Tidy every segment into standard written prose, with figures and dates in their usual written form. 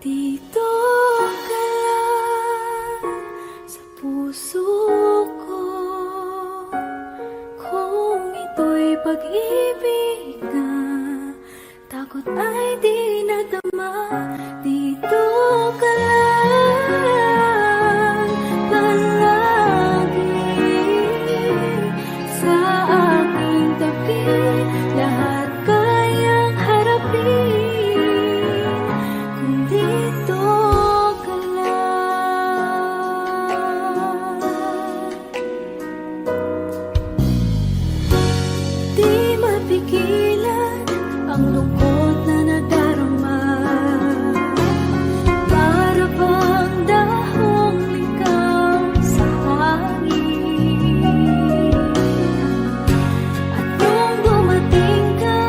Dito ka lang sa puso ko, kung ito'y pag-ibig na takot ay di nadama. Dito ka lang palagi sa aking tabi, lahat kayang harapin kung dito ka lang. Di mapigilan ang lungkot na nadarama, para bang dahong likaw sa hangin. At nung dumating ka,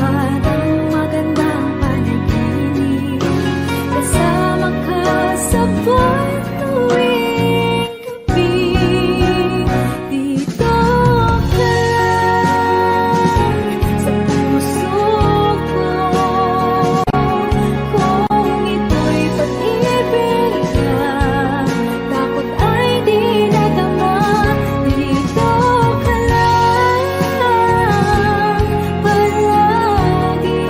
parang magandang panaginip, kasama ka sa buwan tuwing gabi. Dito ka lang sa puso ko, kung ito'y pag-ibig na takot ay di nadama. Dito ka lang palagi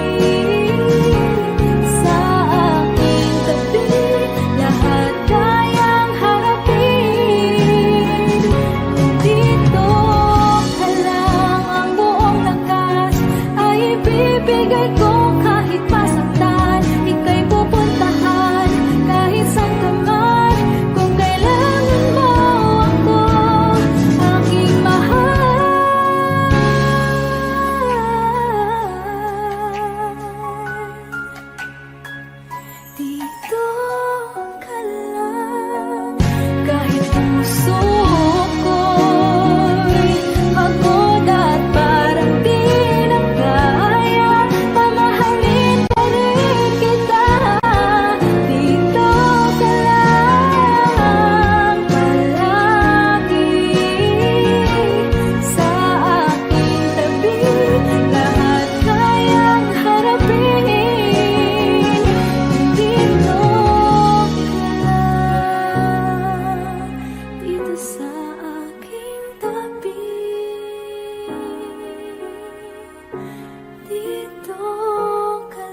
sa aking tabi, lahat kayang harapin kung dito ka lang. Ang buong lakas ay ibibigay ko kahit masaktan, ika'y pupuntahan kahit saan ka man. Kung kailangan mo ako, aking mahal, dito ka lang. Kahit puso ko'y pagod at parang di na kaya, mamahalin pa rin kita. Dito ka lang palagi sa aking tabi, lahat kayang harapin kung dito ka lang. Dito sa aking tabi, dito ka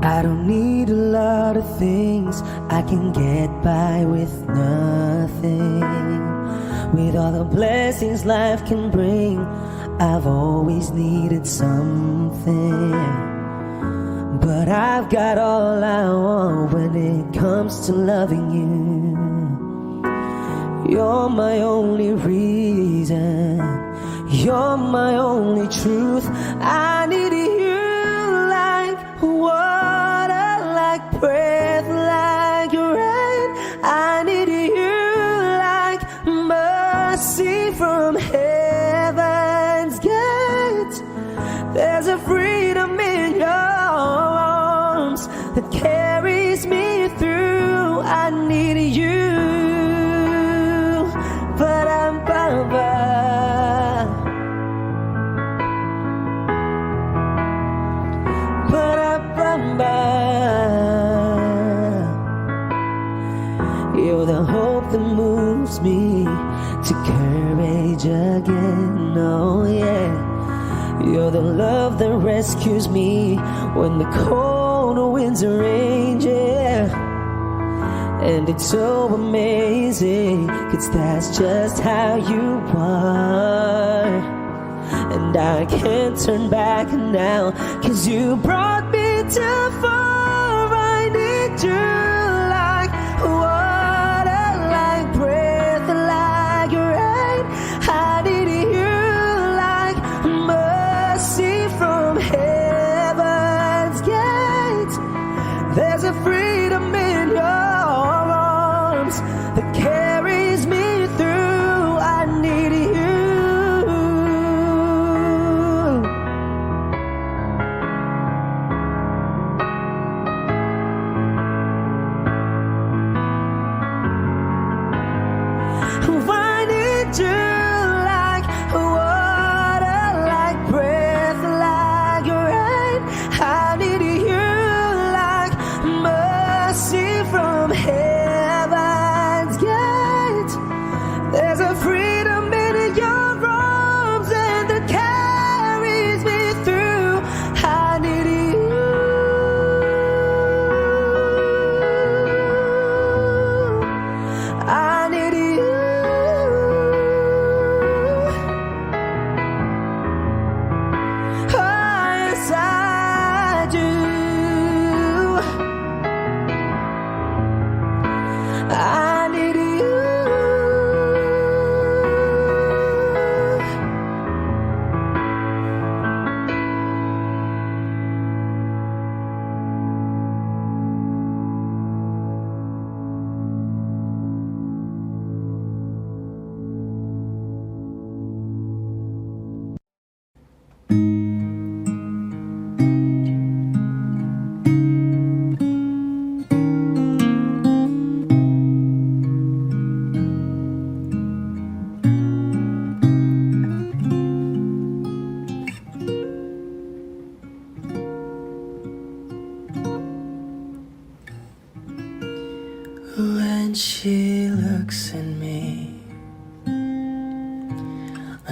I don't need a lot of things, I can get by with nothing. With all the blessings life can bring, I've always needed something. But I've got all I want when it comes to loving you. You're my only reason, you're my only truth. I need you like water, like breath, like rain. I need you like mercy from heaven's gate. There's a freedom in your arms that carries me through. I need you, but I'm You're the hope that moves me to courage again, oh yeah. You're the love that rescues me when the cold winds are raging, yeah. And it's so amazing, 'cause that's just how you are. And I can't turn back now, 'cause you brought me too far. I need you like water, like breath, like rain. I need you like mercy from heaven's gate. There's a freedom in your arms that carries me through. I need you.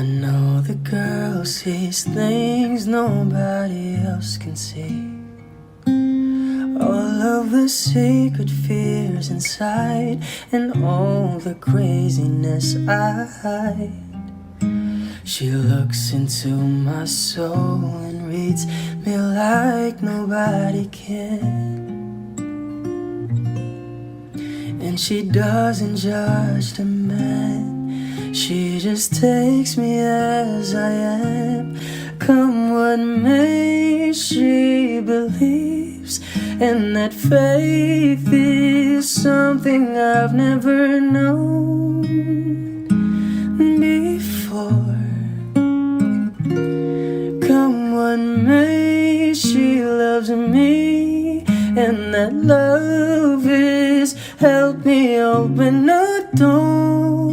I know the girl sees things nobody else can see. All of the secret fears inside, and all the craziness I hide. She looks into my soul and reads me like nobody can. And she doesn't judge the man, she just takes me as I am. Come what may, she believes, and that faith is something I've never known before. Come what may, she loves me, and that love is help me open a door,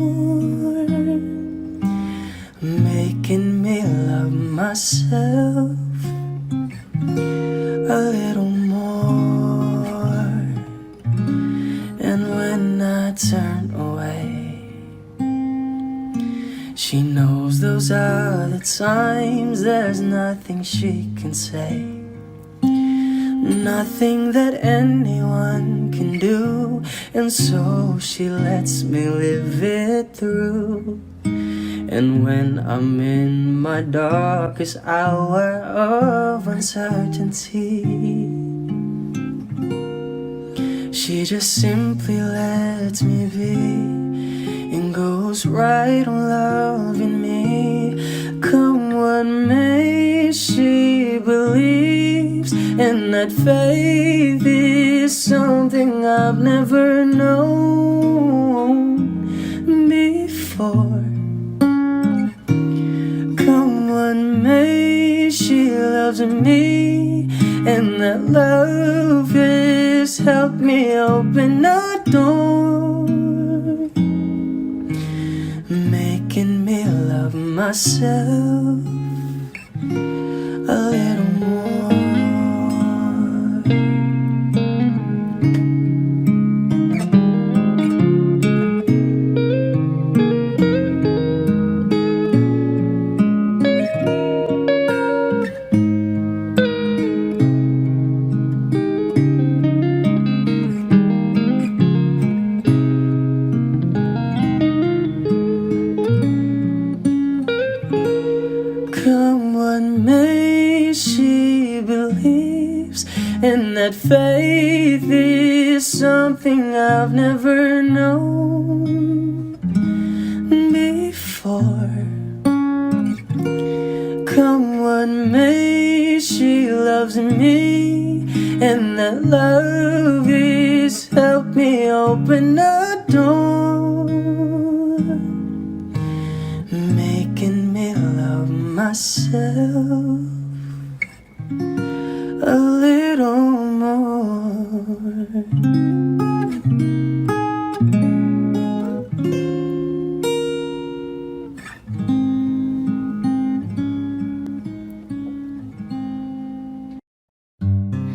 making me love myself a little more. And when I turn away, she knows those are the times there's nothing she can say, nothing that anyone can do, and so she lets me live it through. And when I'm in my darkest hour of uncertainty, she just simply lets me be and goes right on loving me. Come what may, she believes, and that faith is something I've never known before. Come what may, she loves me, and that love has helped me open a door, making me love myself a little more. Come what may, she believes, and that faith is something I've never known before. Come what may, she loves me, and that love is helped me open a door, making me love myself a little more.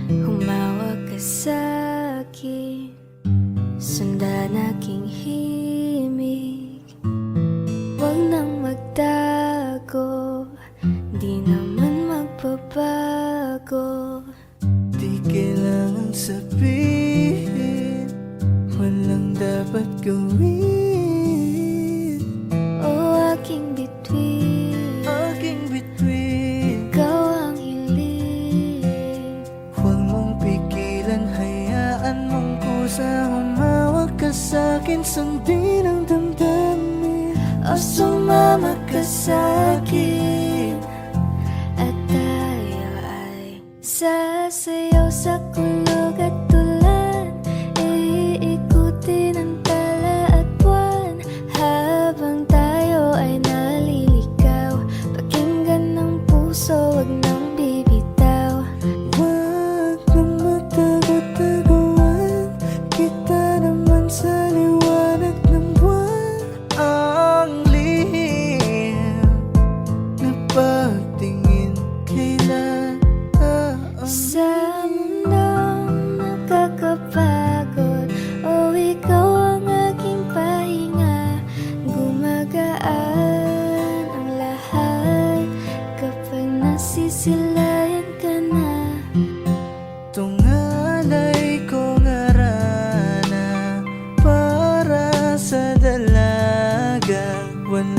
Humawak ka sa'kin, sundan aking himig. Huwag nang magtago, di naman magbabago. Di kailangan sabihin, walang dapat gawin. O aking bituin, ikaw ang hiling. Huwag mong pigilan, hayaan mong kusa. Humawak ka sa'kin, sundin ang damdamin. O sumama ka sa'kin, at tayo ay sasayaw sa kulog at tulan. Iikutin ang tala at buwan, habang tayo ay naliligaw. Pakinggan ng puso, wag nang bibitaw. Huwag nang magtago-taguan, kita naman sa liwanag ng buwan. Ang lihim na pagtingin kailan Sa mundong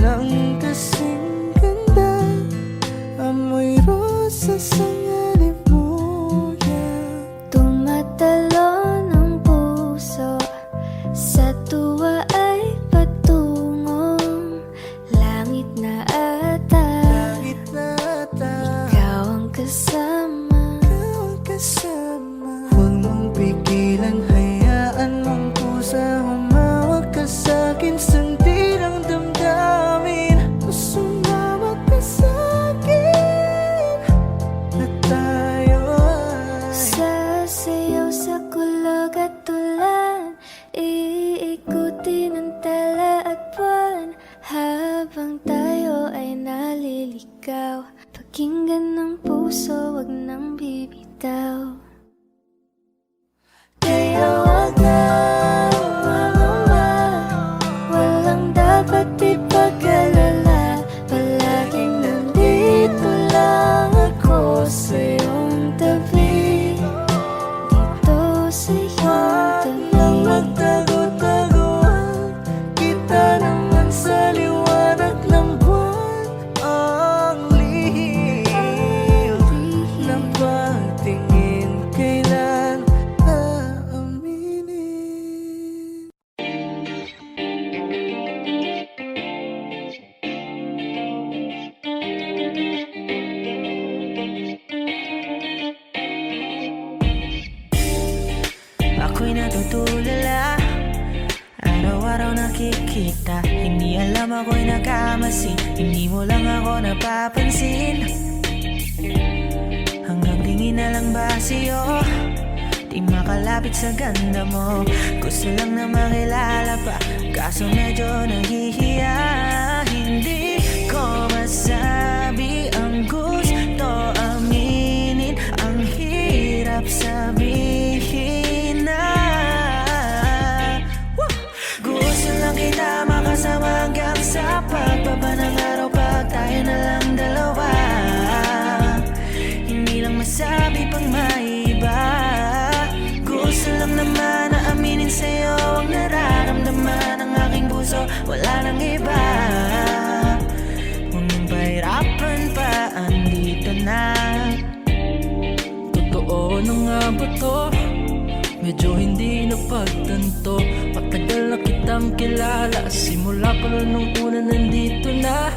lang kasing ganda. Amoy rosas ang alimuyak. Tumatalon ang puso, sa tuwa ay patungong langit na ata. Langit na ata, Ikaw ang kasama. ikaw ang kasama. Huwag mong pigilan, hayaan mong pusa humawak ka sa'kin. Sandi ng damdamin, sumawak ka sa'kin. Na tayo ay Sasayaw sa kulog at tulan, iikutin ang tala at buwan, habang tayo ay naliligaw. Pakinggan ng puso, wag nang bibitaw. Kaya wag na umangamba, walang dapat ipag-alala. Palaging nandito lang ako sa iyong tabi, dito sa iyong lang tabi. magtago-taguan. Kita naman sa liwanag ng buwan. Ang lihim ng pagtingin, kailan aaminin? Ako'y natutulala, araw-araw nakikita. Hindi alam ako'y nakamasi, hindi mo lang ako napapansin. Hanggang tingin na lang ba sa'yo, di makalapit sa ganda mo. Gusto lang na makilala pa, kaso medyo nahihiya. Hindi ko masabi ang gusto aminin, ang hirap sabihin na gusto lang kita makasama hanggang sa pagbaba ng araw, pag tayo na lang dalawa. Hindi lang masabi pang maiba, gusto lang naman na aminin sa'yo ang nararamdaman ng aking puso, wala nang iba. Kung nang pahirapan pa, andito na. Totoo na nga ba to? Medyo hindi napagtanto. Matagal na kitang kilala, simula pa rin nung una nandito na.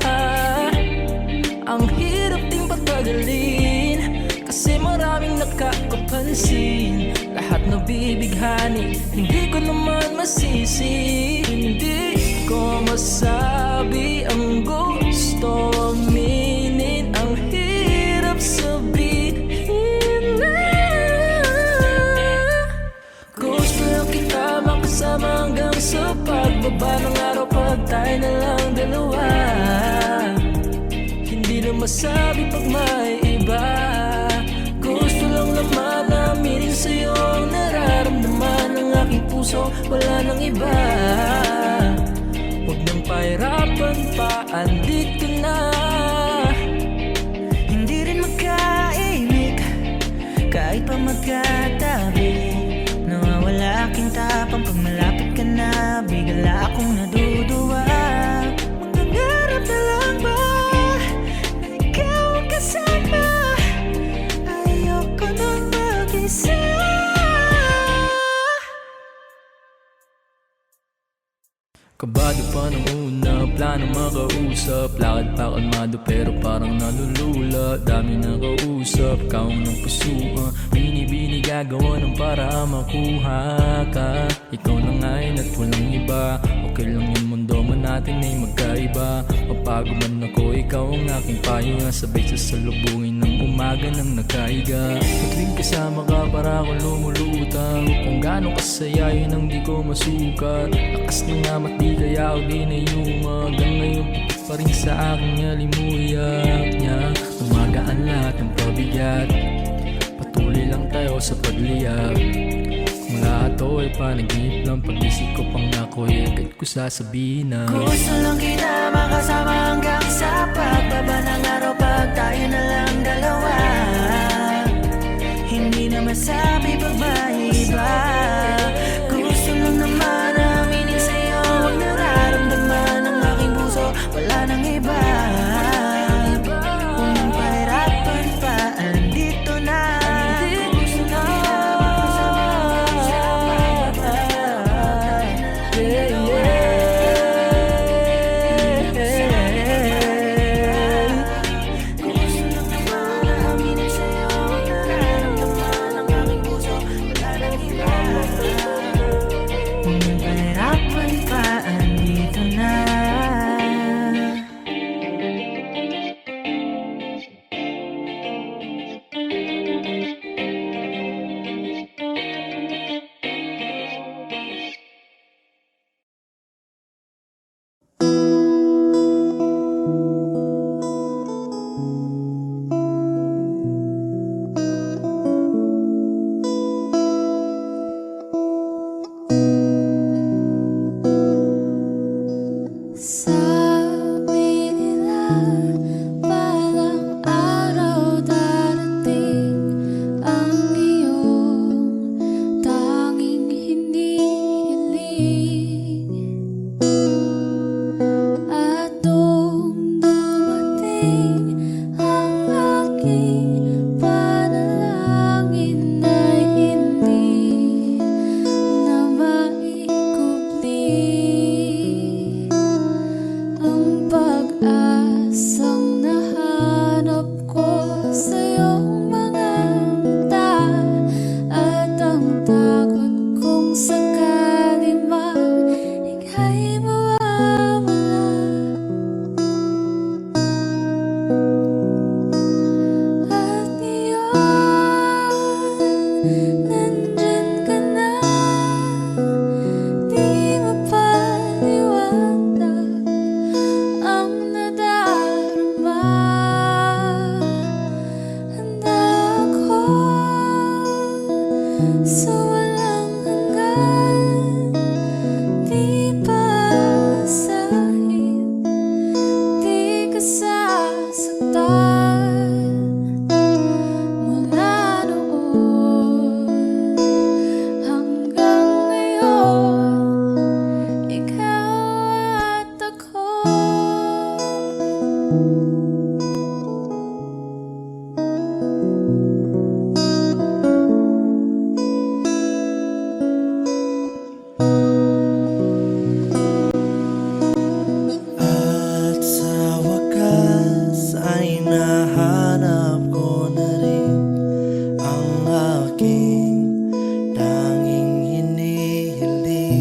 Ang hirap ding patagalin, kasi maraming nakakapansin. Lahat nabibighani, hindi ko naman masisi. Hindi ko masabi ang gusto aminin, ang hirap sabihin na. Gusto lang kita makasama hanggang sa pagbaba ng araw, pag tayo na lang dalawa. Hindi na masabi pag may iba, gusto lang naman aminin sa'yo ang nararamdaman ng aking puso, wala nang iba. Huwag nang pahirapan pa, andito na. Hindi rin magkaimik, kahit pa magkatabi. Nawawala aking tapang pag malapit ka na, bigla akong naduduwa. Mangangarap na lang ba na ikaw ang kasama? Ayoko nang mag-isa. Kabado pa ng una, plano makausap. Lakad pa kalmado pero parang nalulula. Dami na kausap, kaong ng pusuan. Binibini gagawa ng para makuha ka. Ikaw na ngayon at walang iba. Okay lang yung mundo man natin ay magkaiba. Mapago man ako, ikaw ang aking pahinga. Sabay sasalubungin ng umaga ng nagkaiga. Tuwing kasama ka para ako lumulutang. Kung gaano kasaya yun ang di ko masukat. Lakas ng amat di kaya ako di na yuma. Hanggang ngayon pitik pa rin sa aking alimuyak niya. Umagaan lahat ng pabigat, patuloy lang tayo sa pagliyak. Kung lahat to ay panaginip lang, pag-isip ko pang ako'y agad ko sasabihin na Gusto lang kita makasama hanggang sa pagbaba ng araw, pag tayo na lang dalawa. Hindi na masabi pag may iba, gusto lang naman aminin sa'yo ang nararamdaman ng aking puso, wala At sa wakas ay nahanap ko na rin ang aking tanging hinihiling.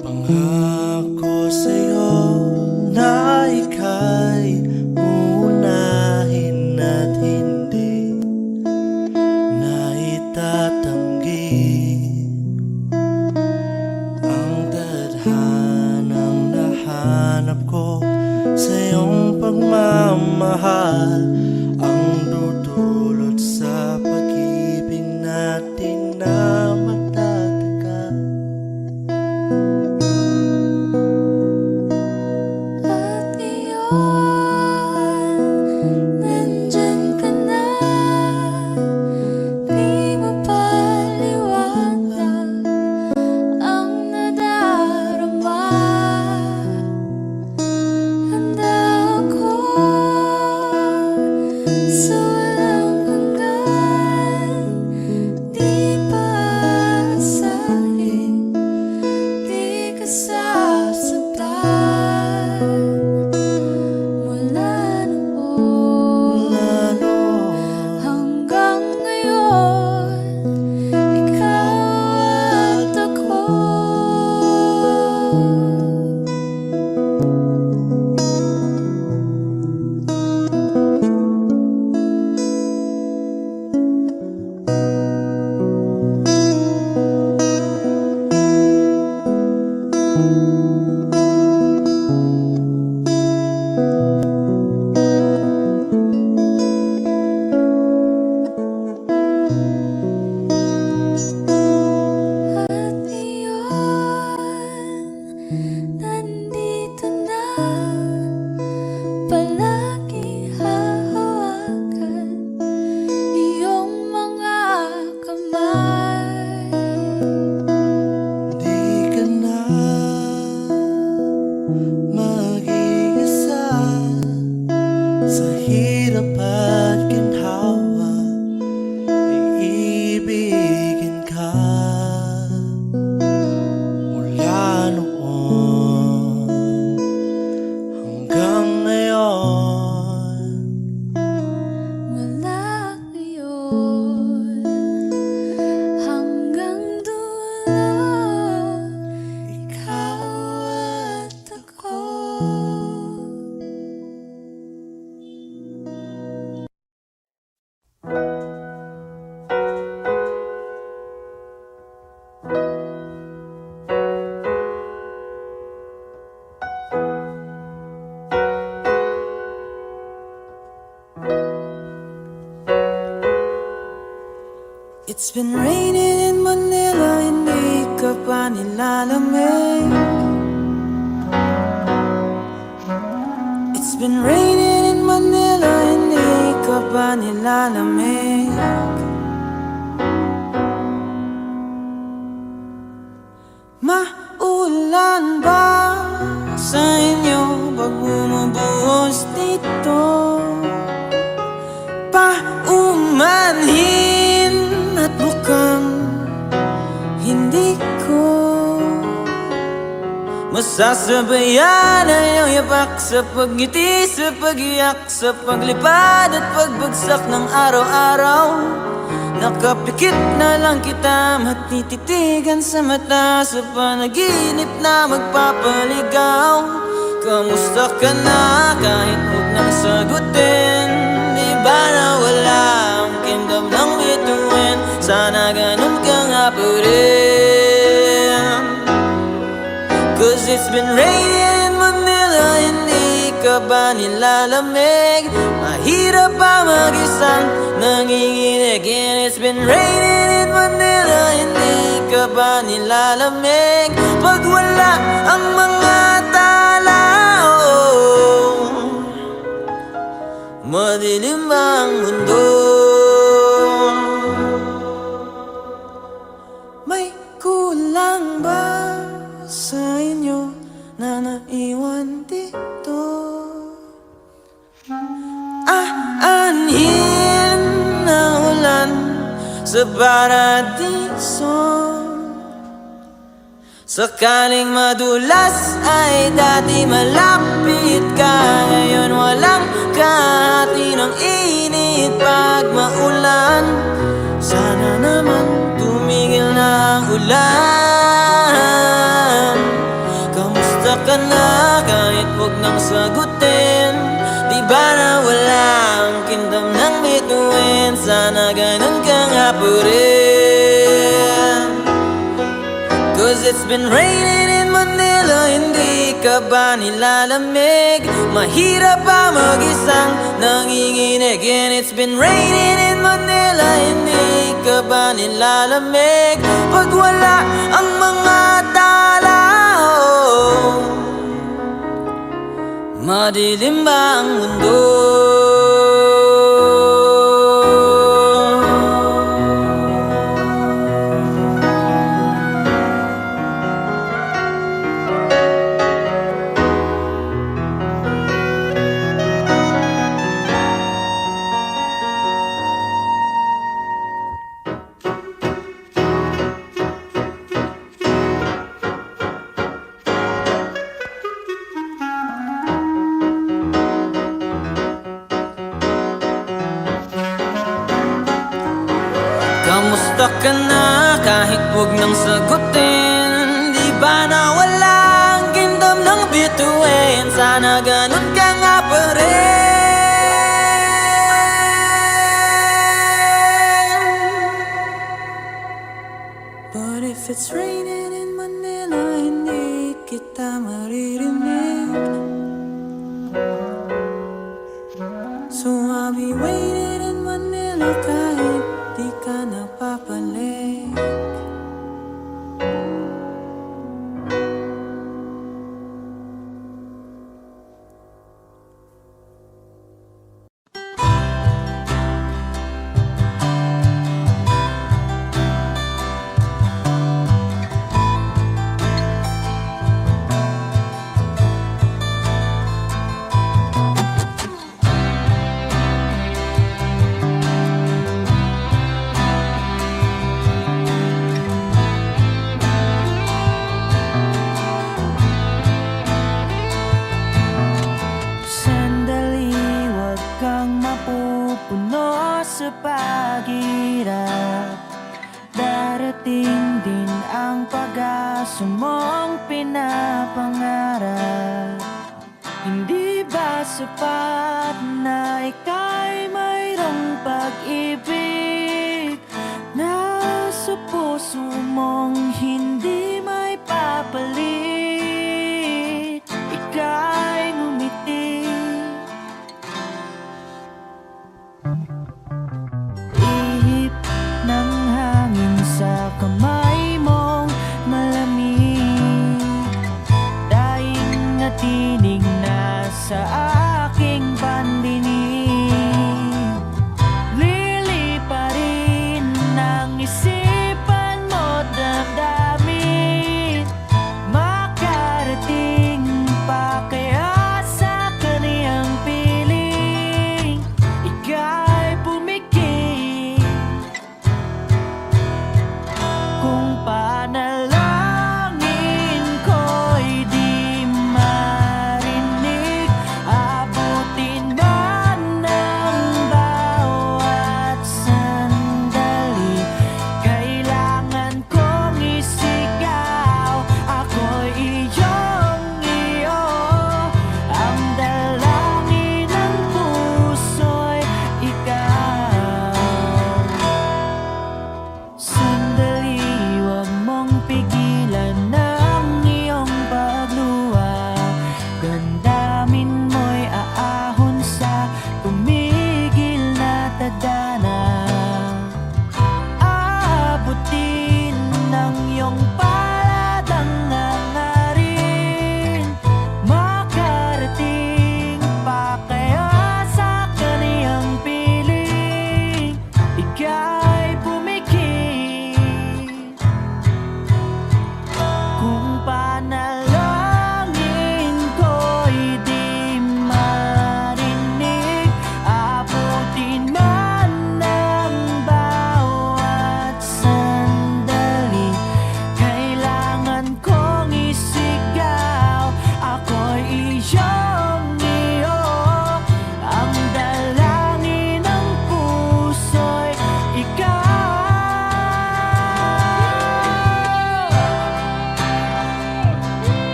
Pangako sa'yo na ika'y uunahin at hindi na itatanggi ang tadhanang nahanap ko sa iyong pagmamahal, ang dudulot sa pag-ibig natin na matatagal. At ngayon, nandyan ka na. Di mo paliwanag ang nadarama. Handa ako sa walang hanggan. Di paasahin, di ka sasaktan. Mula noon Lalo hanggang ngayon, ikaw at ako. At ngayon, nandito na. Palagi hahawakan iyong mga kamay. di ka na mag-iisa sa hirap at ginhawa, iibigin ka mula noon hanggang ngayon. Mula ngayon hanggang dulo, ikaw at ako. It's been raining in Manila, hindi ka pa nilalamig. It's been raining in Manila, hindi ka pa nilalamig. Maulan ba sa inyo pag bumubuhos dito? Paumanhin at mukhang hindi ko masasabayan ang iyong yapak sa pagngiti, sa pag-iyak, sa paglipad at pagbagsak ng araw-araw. Nakapikit na lang kita, matititigan sa mata, sa panaginip na magpapaligaw. Kamusta ka na kahit huwag nang sagutin? Di ba nawala ang kingdom ng bituin? Sana ganun ka nga pa rin. Cause it's been raining in Manila, hindi ka ba nilalamig? Mahirap pa mag-isang nanginginig. And it's been raining in Manila, hindi ka ba nilalamig? Pag wala ang mga tao, madilim ang mundo. May kulang ba sa inyo na naiwan dito. Anhin na ulan sa paradiso. Sakaling madulas ay dati malapit ka. Ngayon walang kahati ng init pag maulan. Sana naman tumigil na ang ulan. Kamusta ka na kahit huwag nang sagutin? Di ba na wala ang kingdom ng bituin? Sana ganun ka nga pa rin. Cause it's been raining in Manila, hindi ka ba nilalamig? Mahirap pa mag-isang nanginginig. And it's been raining in Manila, hindi ka ba nilalamig? Pag wala ang mga tao, madilim ba ang mundo? Kamusta ka na kahit huwag nang sagutin? Di ba na wala ang kingdom ng bituin? Sana ganun ka nga pa rin. But if it's raining in Manila, hindi kita maririnig. So I'll be waiting in Manila kahit di ka napapalik. Sa paghirap, darating din ang pag-asa mong pinapangarap. Hindi ba sapat na ika'y mayroong pag-ibig na sa puso mong hindi may papalit? Ika'y ngumiti, ng hangin sa kamay mong malamig, daing natinig na sa aking pandinig. Liliparin ng isipan mo damdamin, makarating pa kaya sa kaniyang piling. Ika'y pumikit kung panalangin ko'y di marinig.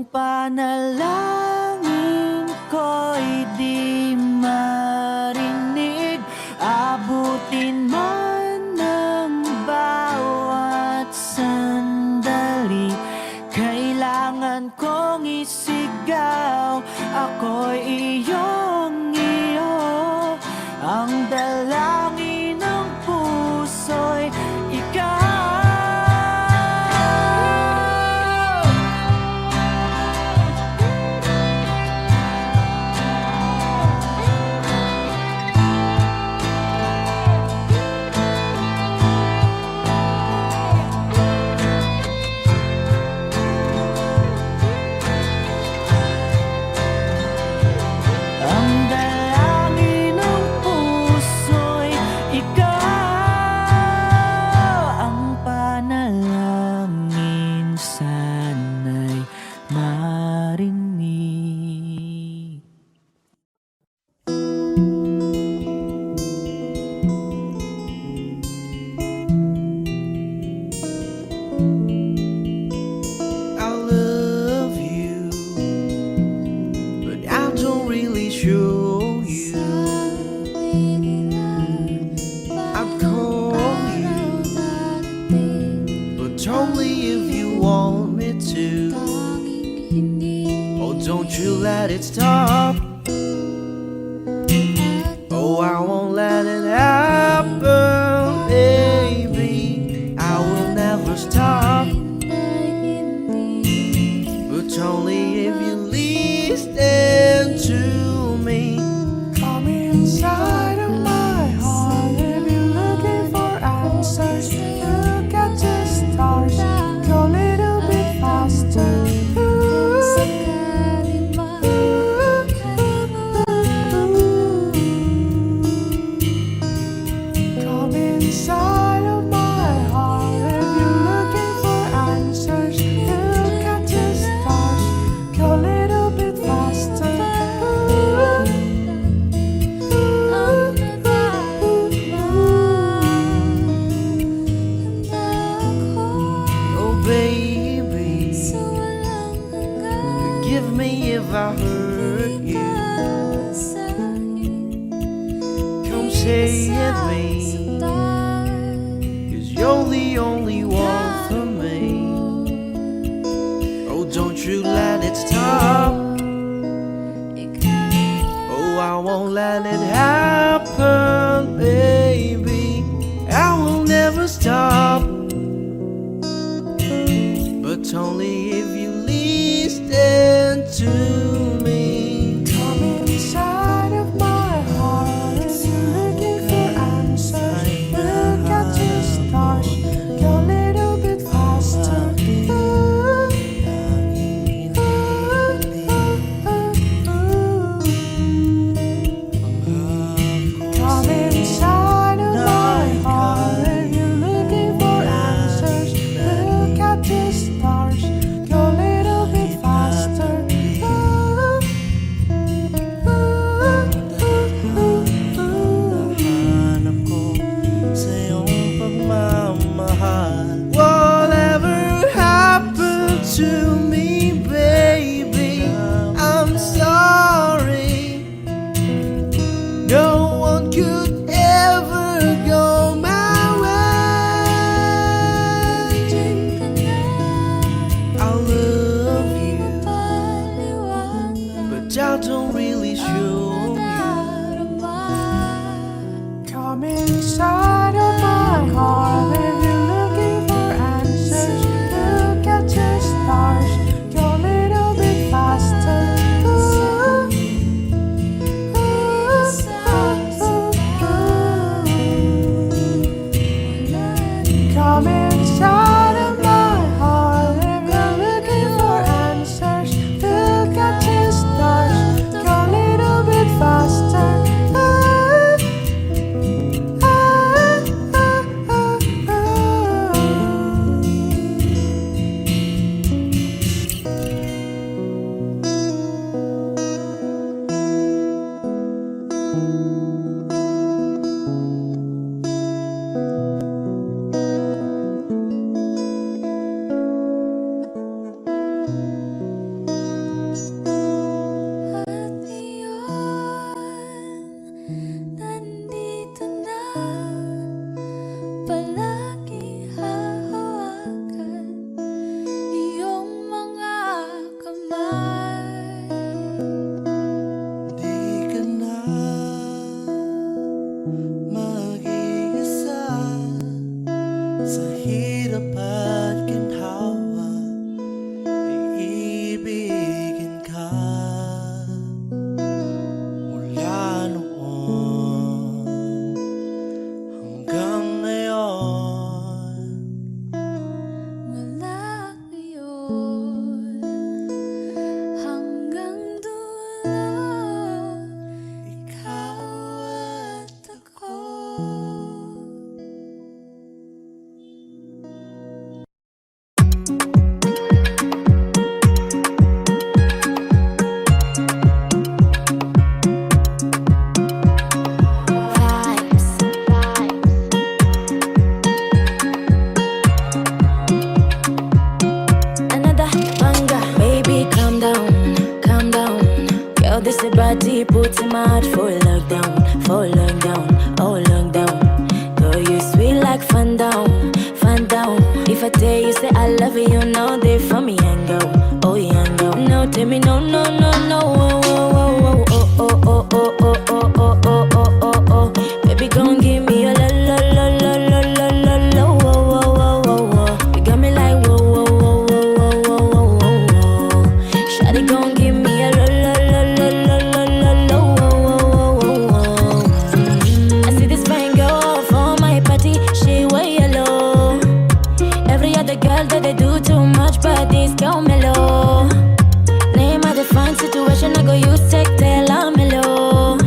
panalangin ko'y di marinig, abutin man ng bawat sandali. Kailangan kong isigaw, ako'y iyong iyo. Ang dalangin ng puso'y ikaw. I love you, but I don't really show you. I'd call you, but only if you want me to. Oh, don't you let it stop. Oh, I won't let it happen, baby. I will never stop. But only if you listen to me. Come inside of my heart if you're looking for answers. Look at the stars, go a little bit faster. Come inside of my heart if you're looking for answers. Look at the stars, go a little bit faster. Oh, baby, forgive me if I hurt you. Come say it, me, 'cause you're the only one for me. Oh, don't you let it stop. Oh, I won't let it happen, baby. I will never stop. But only if you listen to me. Come inside of my heart if you're looking for answers. Look at the stars, go a little bit faster. Come inside of my heart if you're looking for answers. Look at the stars, go a little bit faster. Hanap ko sa iyong pagmamahal. Whatever happened to me, baby, I'm sorry. No one could ever go my way. I love you, but I don't really show you. Come inside of my heart if you're looking for answers. Look at the stars, go a little bit faster. Come inside of my heart if you're looking for answers. Look at the stars, go a little bit this a body puts him out for lockdown, oh lockdown. Girl, you sweet like fun down, fun down. If I tell you say I love you, you know they for me and go, oh yeah, go. No, tell me no, no, no, no, oh, oh, oh, oh, oh, oh, oh, oh, oh, oh, oh, oh, oh, oh. Baby, gon' give me a la la la la la la la la, oh, oh, oh, oh, oh. You got me like whoa, whoa, whoa, whoa, whoa, whoa, whoa, whoa. Shawty gon' give me a la la la la la la la la, oh, oh, oh, oh. I see this fine girl for my party, she way yellow. Every other girl that they do too much, but this girl mellow. Name of the fine situation, I go use take tell I'm mellow.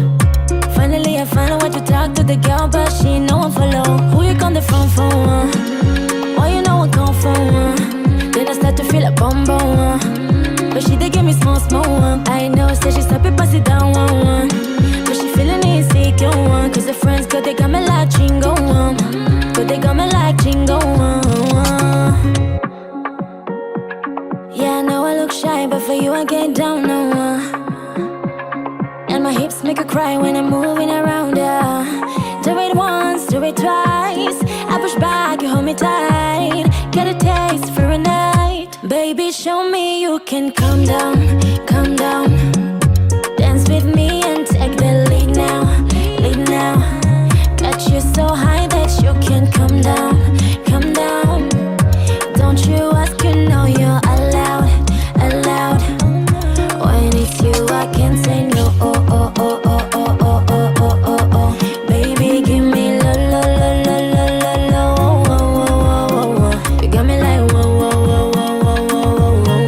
Finally I find out what to talk to the girl, but she ain't no one follow. Who you come the front for? Why you know I come from? Then I start to feel a bum bum. But she did give me small small one. I know, say she stop it, pass it down one. But she feeling insecure one. Cause her friends go, they got me like chingo one. But they got me like chingo one. Yeah, I know I look shy, but for you I get down no one. And my hips make her cry when I'm moving around her. Do it once, do it twice. I push back, you hold me tight. Get a taste for a night. Baby, show me you can calm down, calm down. Dance with me and take the lead now, lead now. Got you so high that you can't come down, come down. Don't you ask, you know you're allowed, allowed. When it's you, I can't say no. Oh, oh, oh, oh, oh, oh, oh, oh, oh, oh. Baby, give me la la la la la la la. Oh, oh, oh, oh, oh. You got me like whoa, whoa, whoa, whoa, whoa, whoa, whoa, whoa.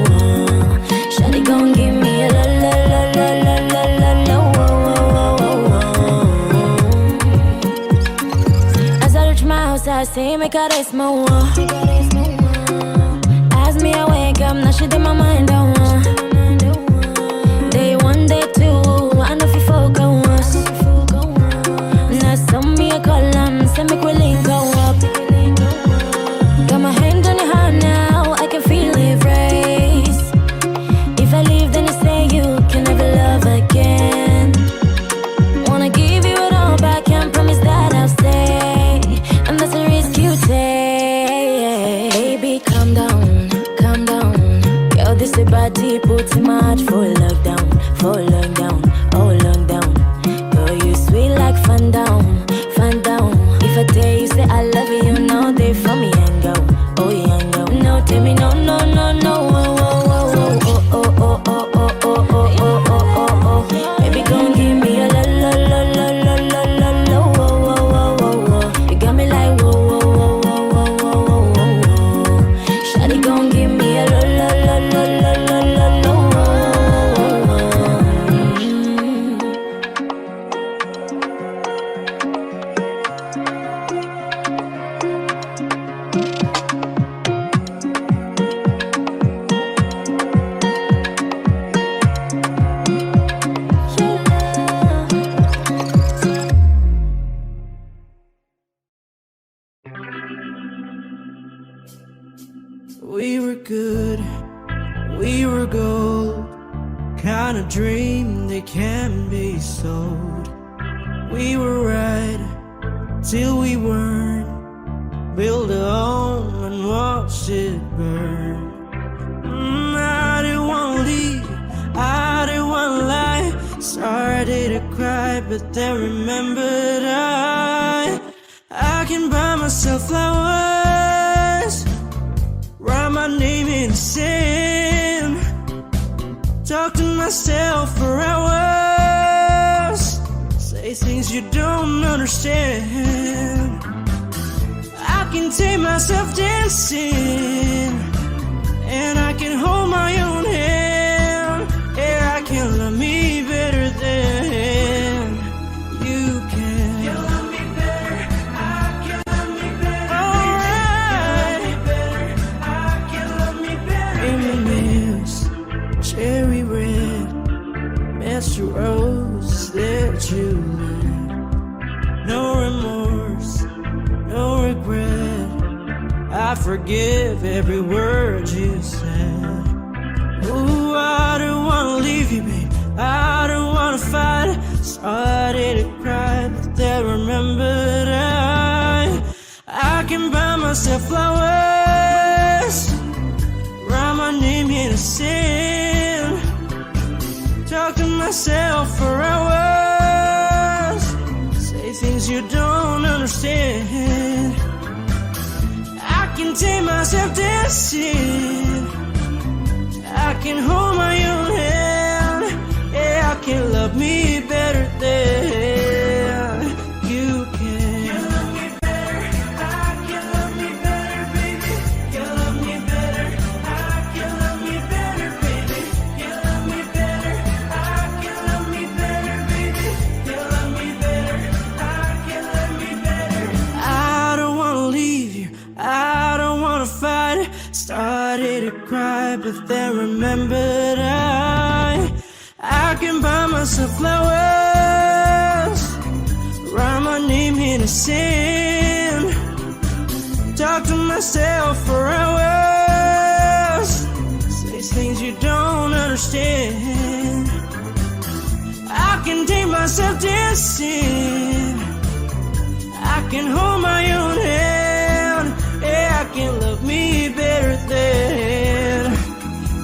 Shawty gon' give me a la la la la la la la la. Oh, oh, oh, oh, oh. As I reach my house, I say make a race more. As me I wake up, now she did my mind on. Day one, day two, I know if you focus. Now send me a column, send me quickly go up. Got my hand on your heart now, I can feel it race. If I leave, then you say you can never love again. Wanna give you it all back, can't promise that I'll stay. And that's a risk you take. Baby, calm down, calm down. Yo, this a body puts him out for lockdown, oh lockdown. Girl, you sweet like fun down, fun down. If I tell you say I love you, you know they for me and go, oh yeah, go. No, tell me no, no, no, no, oh, oh, oh, oh, oh, oh, oh, oh, oh, oh, oh, oh, oh, oh. Baby, gon' give me a la la la la la la la la, oh, oh, oh, oh, oh. You got me like whoa, whoa, whoa, whoa, whoa, whoa, whoa. Shawty gon' give me a la la la la la la la la, oh, oh, oh, oh. We were good, we were gold. Kind of dream that can be sold. We were right till we weren't. Build a home and watch it burn. I didn't want to leave, I didn't want to lie. Started to cry, but then remembered I can buy myself flowers, write my name in the sand, talk to myself for hours, say things you don't understand. I can take myself dancing, and I can hold my own hand. Yeah, I can love me better than you can. You love me better, I can love me better. Alright, I can love me better. M&M's, cherry red, Mr. Rose that you led. No remorse, no regret. I forgive every word you said. Ooh, I don't wanna leave you, babe. I don't there, remembered I can buy myself flowers, write my name in the sand, talk to myself for hours, say things you don't understand. I can take myself dancing, I can hold my own hand, yeah, I can love me better than you can. You love me better, I can love me better, baby. You love me better, I can love me better, baby. You love me better, I can love me better, baby. You love me better, I can love me better. I don't wanna leave you, I don't wanna fight. Started to cry, but then remembered I can buy myself flowers, write my name in the sand, talk to myself for hours, say things you don't understand. I can take myself dancing, I can hold my own hand, yeah, I can love me better than,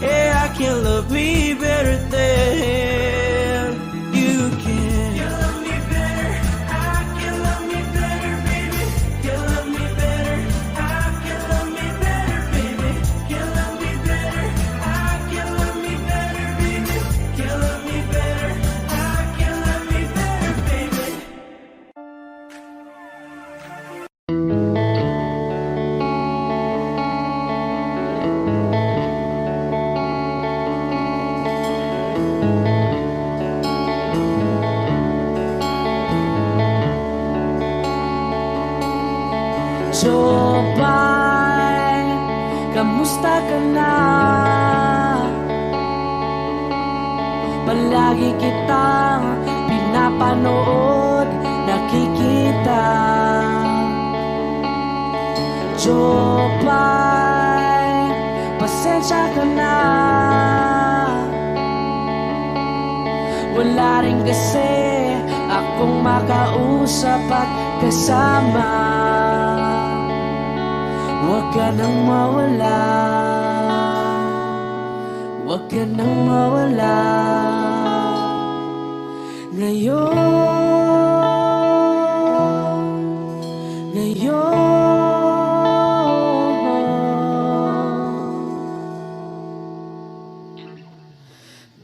yeah, I can love me better than you can. You love me better, I can love me better, baby. You love me better, I can love me better, baby. You love me better, I can love me better, baby. You love me better, I can love me better, baby. Jopay, kamusta ka na? Palagi kitang pinapanood, nakikita. Jopay, pasensya ka na. Wala rin kasi akong makausap at kasama. Huwag ka nang mawala, huwag ka nang mawala. Ngayon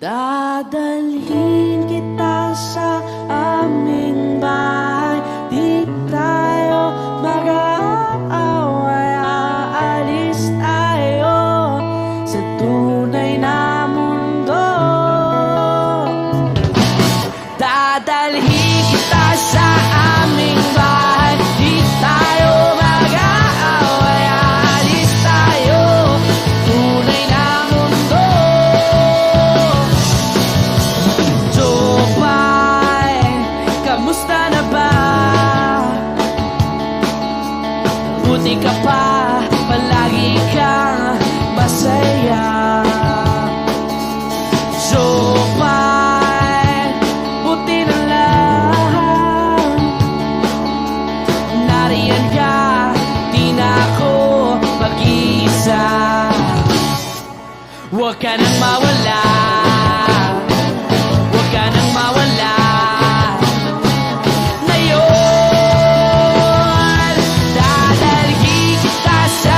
dadalhin kita sa aming bahay. Di tayo mag-aaway, aalis tayo sa tunay na mundo. Dadalhin kita sa aming bahay. Di tayo mag-aaway, aalis tayo tunay na mundo. Jopay, kamusta na ba? Buti ka pa, palagi kang masaya. Jopay, buti na lang nariyan ka, di na ako mag-iisa. Huwag ka nang mawala, huwag ka nang mawala. Ngayon, dadalhin kita sa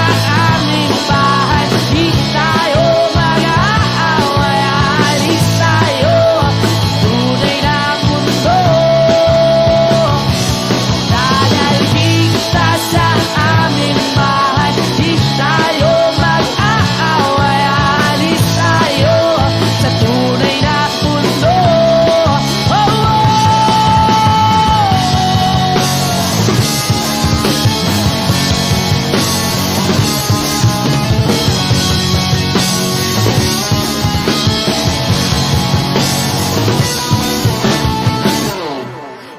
aming bahay. Di tayo mag-aaway, aalis tayo tunay na mundo. Dadalhin kita sa aming bahay. Di tayo mag-aaway, aalis tayo sa tunay na mundo. Oh, oh.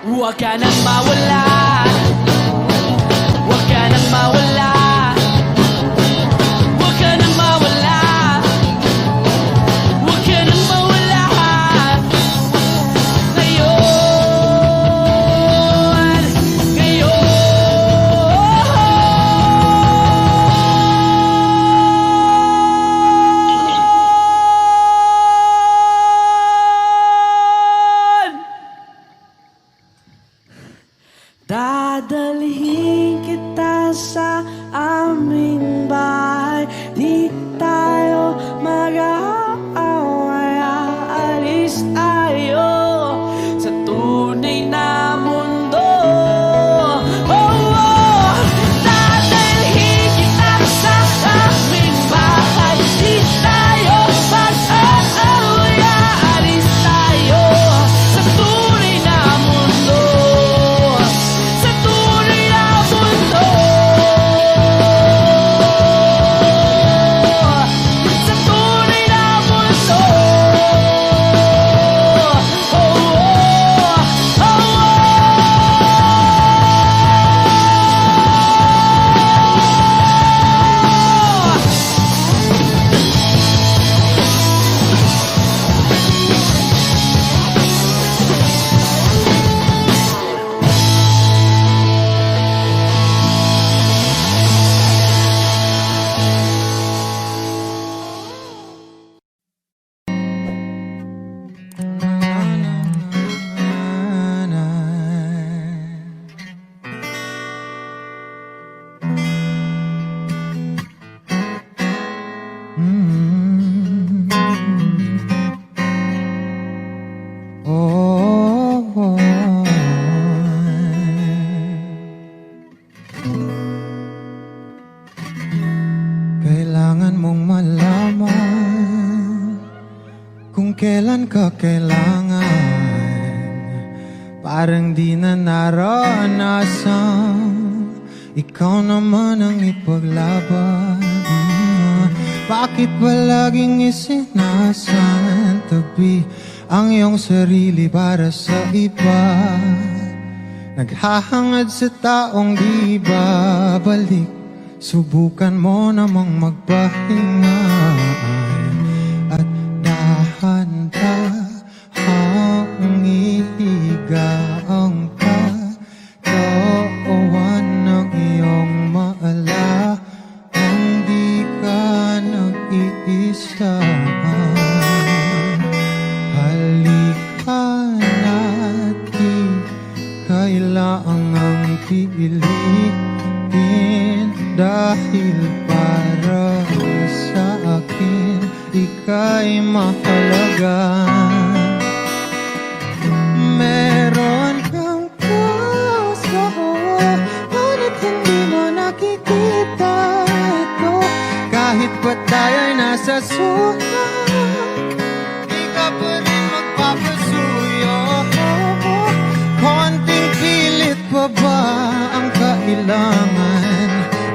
Huwag ka nang mawala, huwag ka nang mawala, huwag ka nang mawala, huwag ka nang mawala. Ngayon, kailan ka kailangan, parang di na naranasan. Ikaw naman ang ipaglaban. Bakit ba laging isinasantabi ang iyong sarili para sa iba? Naghahangad sa taong di babalik. Subukan mo namang magpahinga at dahan-dahang ihiga ang katawan ng iyong maala. Hindi ka nag-iisa. Halika na't di kailangang pilitin, dahil para sa akin ika'y mahalaga. Meron kang puso, ngunit hindi mo nakikita ito. Kahit pa tayo'y nasa sulat, di ka pa rin magpapasuyo. Konting pilit pa ba ang kailangan,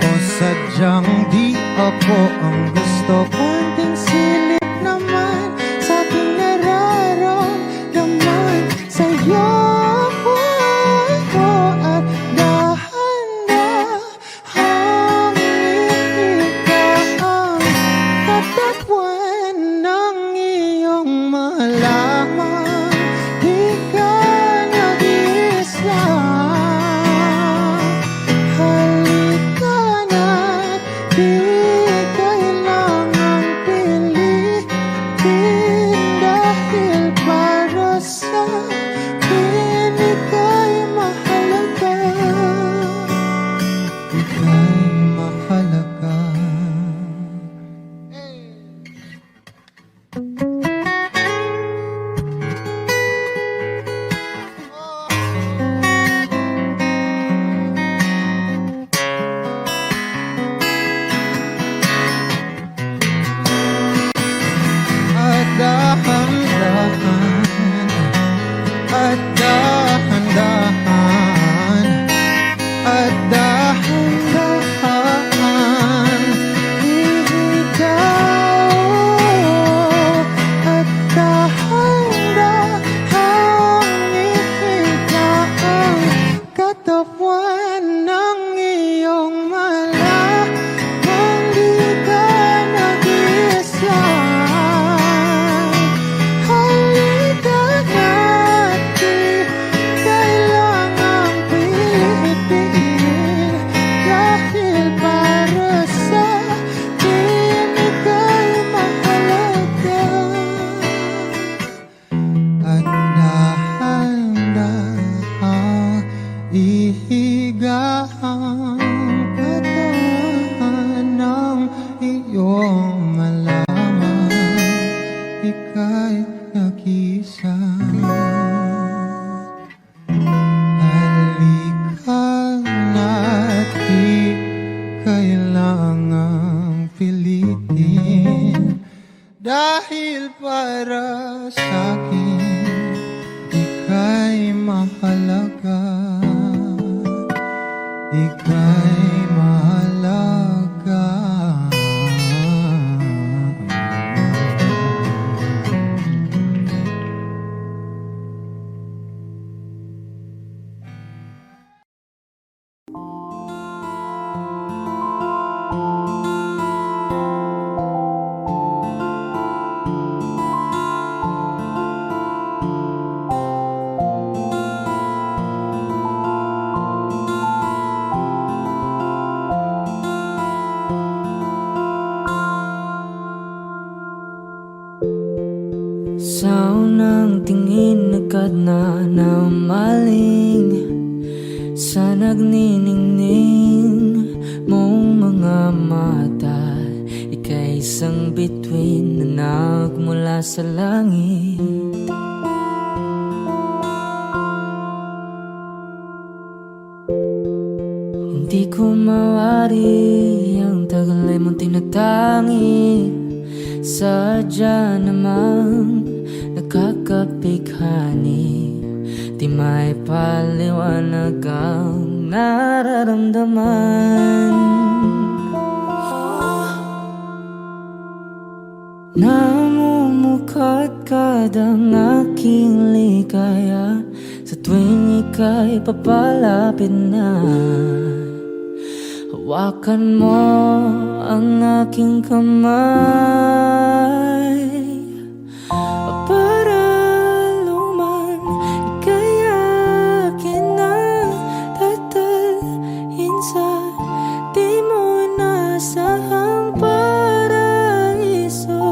o sadyang di ako ang gusto? Konting silip naman sa aking nararamdaman sa'yo. At dahan-dahang ikaw ang katawan ng iyong malaman. Di ka nag-iisa. Halika na't di kailangang pilitin, dahil para sa akin ika'y mahalaga. Ika'y mahalaga. At dahan-dahan, at dahan-dahan, at dahan-dahan ikaw, at dahan-dahan ikaw ang katawan ng iyong malaman. Di ka nag-iisa. Halika na't di kailangang pilitin, dahil para sa akin ika'y mahalaga. At dahan-dahang ihiga ang katawan ng iyong malaman. Ika'y nag-iisa. Halika na't di kailangang pilitin, dahil para sa akin ika'y mahalaga. Ika'y mahalaga. Sa unang tingin agad na namaling sa nagniningning mong mga mata. Ika'y isang bituin na nagmula sa langit. Hindi ko mawari ang tagal ay mong tinatangi Sadya namang nakakapighani, di may paliwanag ang nararamdaman. Namumukadkad ang aking ligaya sa tuwing ika'y papalapit na. Hawakan mo ang aking kamay para luman ika'y akin na tatalhin sa di mo inasahang paraiso.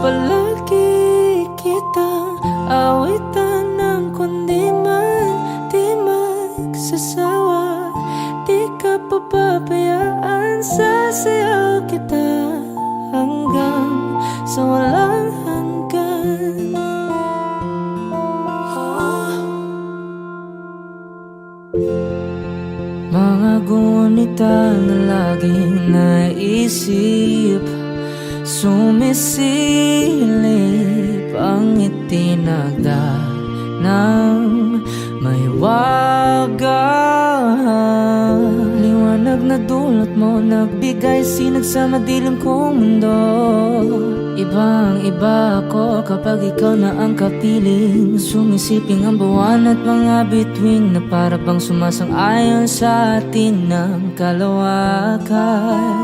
Palagi kitang awitan ng kundi man di magsasawa, di ka pababayaan, sasayaw kita hanggang sa walang hanggan. Mga gunita na laging naisip, sumisilip ang itinagda ng may waga. Liwanag na dulot mo, nagbigay sinag sa madilim kong mundo. Ibang iba ako kapag ikaw na ang kapiling, sumisiping ang buwan at mga bituin na para bang sumasang-ayon sa atin ng kalawakan.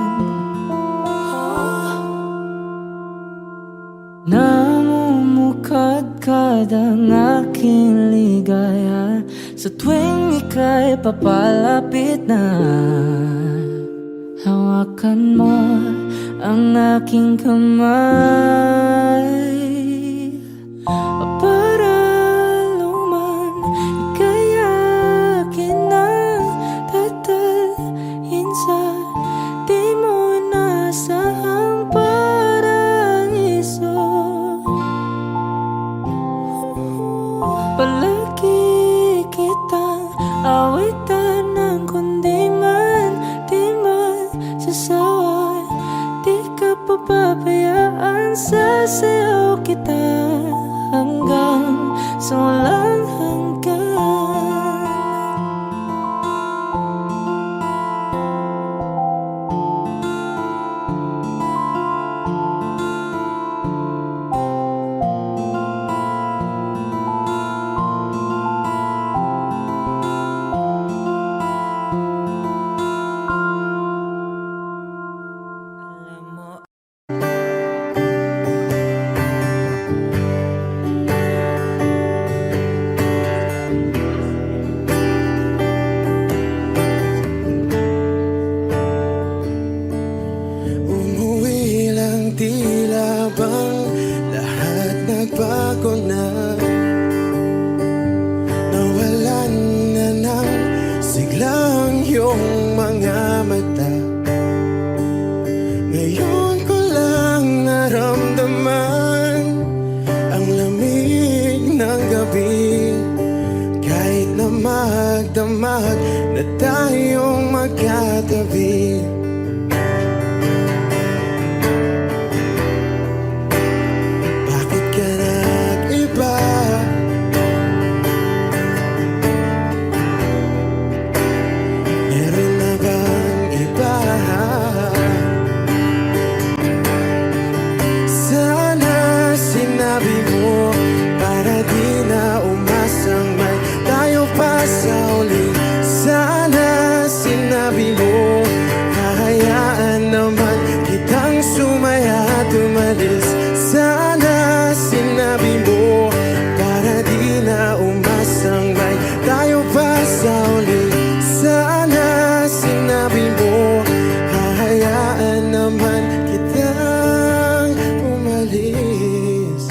Namumukadkad ang aking ligaya sa tuwing ika'y papalapit na. Hawakan mo ang aking kamay para luman ika'y akin na tatalhin sa di mo inasahang paraiso. Palagi kitang awitan ng kundi man di magsasawa, di ka pababayaan, sasayaw kita hanggang sa walang hanggan. Umuwi lang, tila bang lahat nagbago na. Nawalan na ng siglang iyong mga mata. Ngayon ko lang naramdaman ang lamig ng gabi, kahit na magdamag na tayong magkatabi. Bakit ka nag-iba? Meron na bang iba? Sana sinabi mo para di na umasang may tayo pa sa uli. Sana sinabi mo hahayaan naman kitang sumaya at umalis. Sana sinabi mo para di na umasang may tayo pa sa uli. Sana sinabi mo hahayaan naman kitang umalis.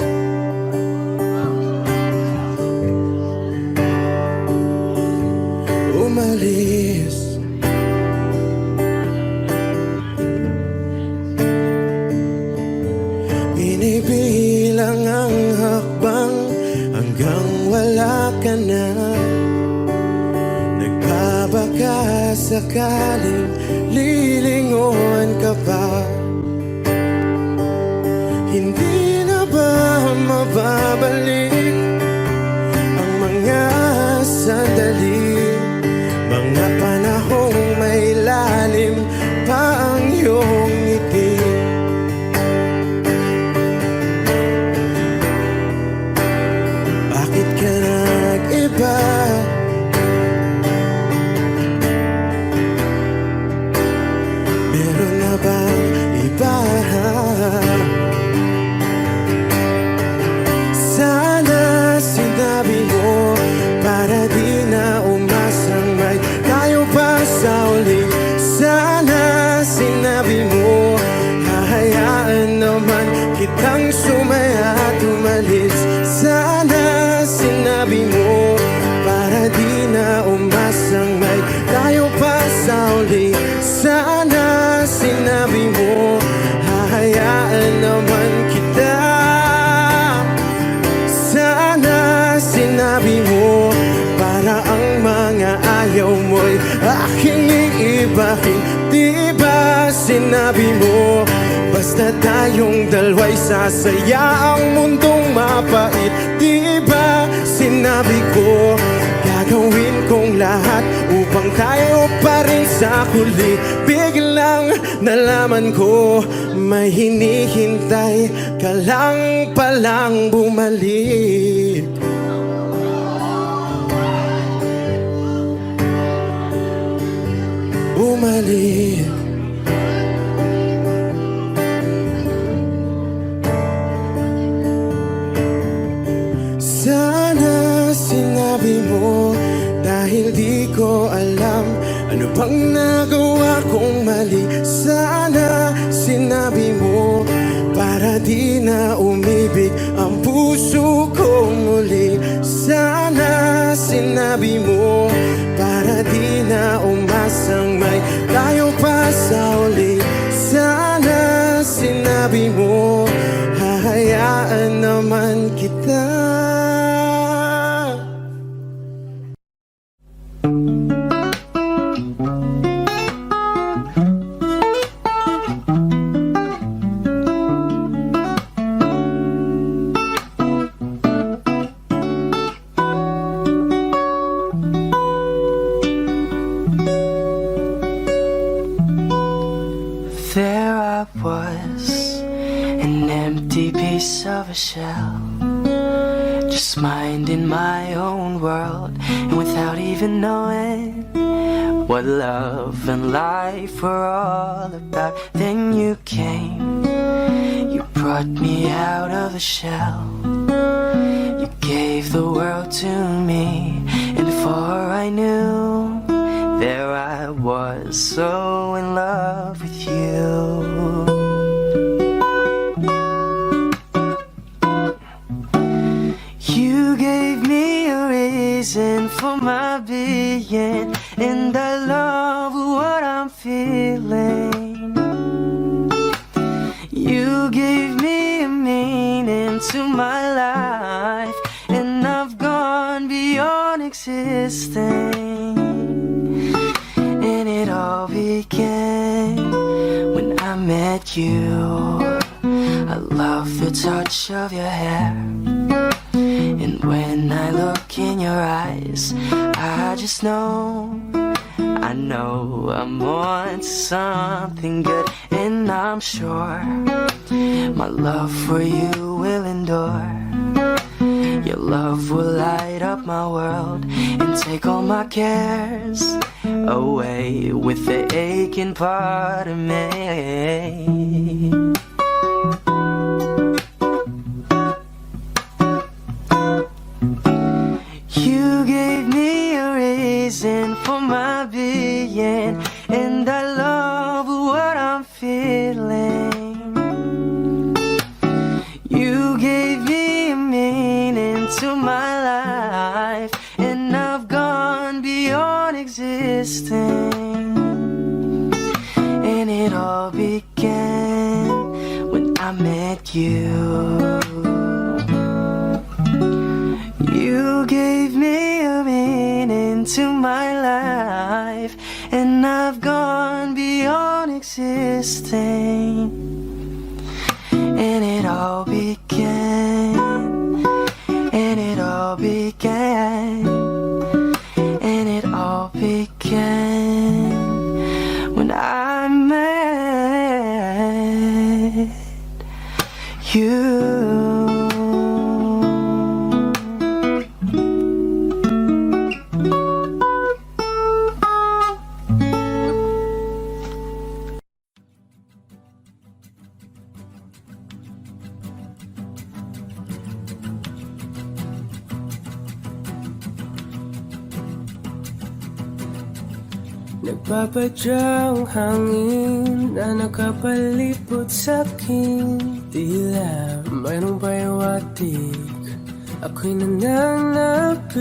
Umalis. Binibilang ang hakbang hanggang wala ka na. Nagbabaka sa sakaling lilingon ka ba? Hindi na ba mababalik ang mga sandali, mga panahong may lalim pa ang iyong ngiti? Bakit ka nag-iba? Meron na bang iba? Sana sinabi mo para di na umasang may tayo pa sa uli. Sana sinabi mo hahayaan naman kitang sumaya at umalis. Sana sinabi mo para di na umasang may tayo pa sa uli. Sana sinabi mo hahayaan naman kita. Sana sinabi mo para ang mga ayaw mo'y aking iibahin. Di ba sinabi mo basta tayong dalawa'y sasaya ang mundong mapait? Di ba sinabi ko gagawin kong lahat upang tayo pa rin sa huli? Biglang nalaman ko may hinihintay ka lang palang bumalik. Bumalik. Sana sinabi mo dahil di ko alam ano bang nagawa kong mali. Sana sinabi mo para di na umibig ang puso ko muli. Sana sinabi mo para di na umasang may tayo pa sa uli. Sana sinabi mo hahayaan naman kita. There I was, an empty piece of a shell, just minding my own world, and without even knowing what love and life were all about. Then you came, you brought me out of the shell, you gave the world to me, and before I knew, there I was, so in love with you. You gave me a reason for my being, and I love what I'm feeling. You gave me a meaning to my life, and I've gone beyond existing. And it all began when I met you. I love the touch of your hair, and when I look in your eyes, I just know, I know I'm on to something good. And I'm sure my love for you will endure. Your love will light up my world and take all my cares away with the aching part of me. You gave me a reason for my being, and I love what I'm feeling. You gave me a meaning to my life, and I've gone beyond existing. And it all began when I met you. You gave me a meaning to my life, and I existing. And it all began. And it all began. And it all began when I met you. Nagpapadyang hangin na nakapalipot sa'kin. Tila mayroong payawatig, ako'y nananapit.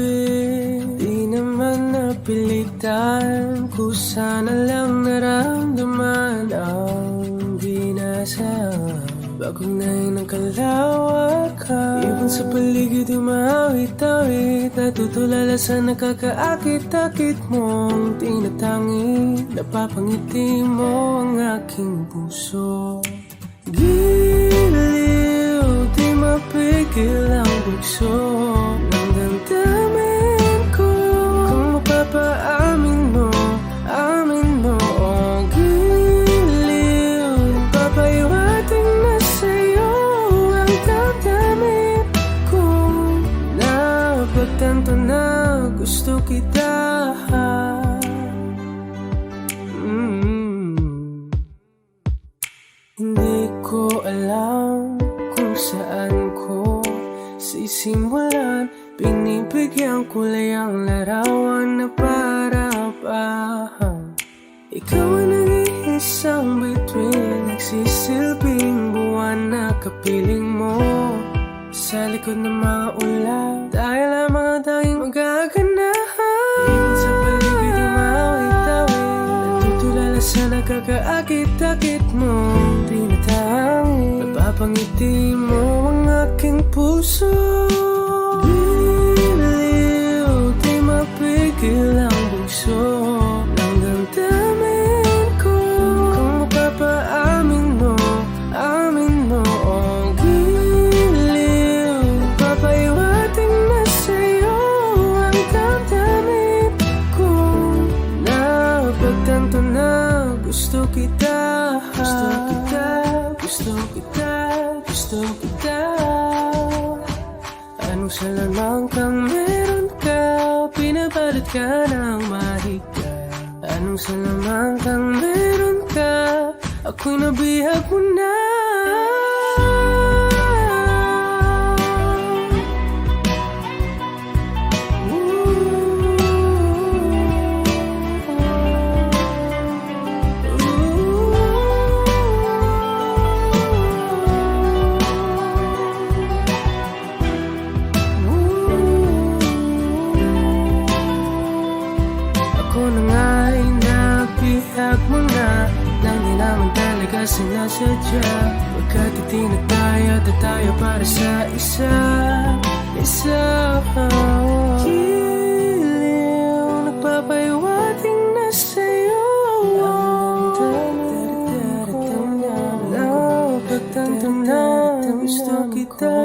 Di naman napilitan, kusana lang naramdaman ang ginasam. Bagong nahin ng kalawakan, ibon sa paligid umawit-awit. Natutulala sa nakakaakit-akit mong tinatangi. Napapangiti mo ang aking puso. Giliw, di mapigil ang bugso ng damdamin ko. Kung mapapaamin mo, amin mo. Oh, giliw, papahiwating na sa'yo ang damdamin ko. Napagtanto na gusto kita. Hindi ko alam kung saan ko sisimulan. Binibigyan ko lang ang larawan na para-pahan. Ikaw ang nag-iisang bituin, nagsisilbing buwan na kapiling mo. Sa likod ng mga ulan, tayo lamang ang tanging magaganahan. Ibon sa paligid umawit-awit, natutulala sa nakakaakit-akit mo. Tinatangi, napapangiti mo ang aking puso. Giliw, di mapigil ang bugso ng damdamin ko. Kung mapapaamin mo, amin mo. Oh, giliw, papahiwating na sa'yo ang damdamin ko. Napagtanto na gusto kita. Gusto kita, gusto kita, gusto kita. Anong salamang kang meron ka, pinapalit ka ng mahika. Anong salamang kang meron ka, ako'y nabihag mo na. Sinasadya, pagkat itinataya tayo para sa isa. Giliw, nagpapahiwating na sa'yo ang damdamin ko. Napagtanto na gusto kita.